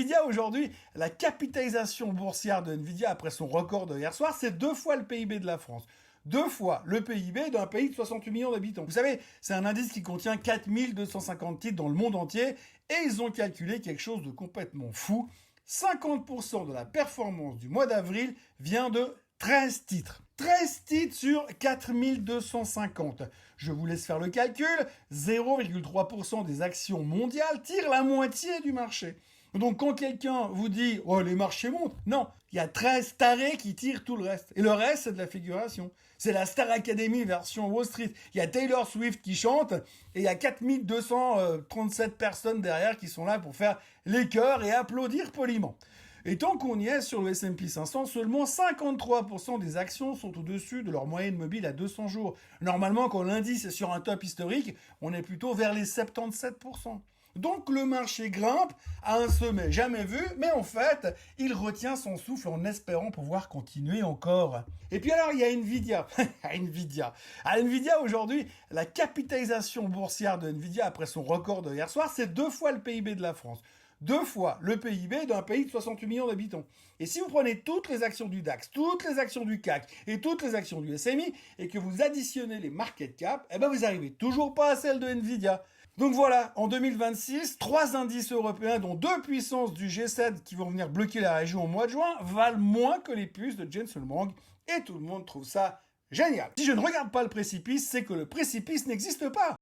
Nvidia aujourd'hui, la capitalisation boursière de Nvidia après son record de hier soir, c'est 2 fois le PIB de la France. 2 fois le PIB d'un pays de 68 millions d'habitants. Vous savez, c'est un indice qui contient 4250 titres dans le monde entier et ils ont calculé quelque chose de complètement fou. 50% de la performance du mois d'avril vient de 13 titres. 13 titres sur 4250. Je vous laisse faire le calcul. 0,3% des actions mondiales tirent la moitié du marché. Donc quand quelqu'un vous dit « Oh, les marchés montent », non, il y a 13 tarés qui tirent tout le reste. Et le reste, c'est de la figuration. C'est la Star Academy version Wall Street. Il y a Taylor Swift qui chante et il y a 4237 personnes derrière qui sont là pour faire les chœurs et applaudir poliment. Et tant qu'on y est sur le S&P 500, seulement 53% des actions sont au-dessus de leur moyenne mobile à 200 jours. Normalement, quand l'indice est sur un top historique, on est plutôt vers les 77%. Donc le marché grimpe à un sommet jamais vu, mais en fait, il retient son souffle en espérant pouvoir continuer encore. Et puis alors, il y a Nvidia. Nvidia. À Nvidia, aujourd'hui, la capitalisation boursière de Nvidia après son record de hier soir, c'est 2 fois le PIB de la France. 2 fois le PIB d'un pays de 68 millions d'habitants. Et si vous prenez toutes les actions du DAX, toutes les actions du CAC et toutes les actions du SMI et que vous additionnez les market cap, eh ben vous arrivez toujours pas à celle de Nvidia. Donc voilà, en 2026, 3 indices européens, dont 2 puissances du G7 qui vont venir bloquer la région au mois de juin, valent moins que les puces de Jensen Huang et tout le monde trouve ça génial. Si je ne regarde pas le précipice, c'est que le précipice n'existe pas.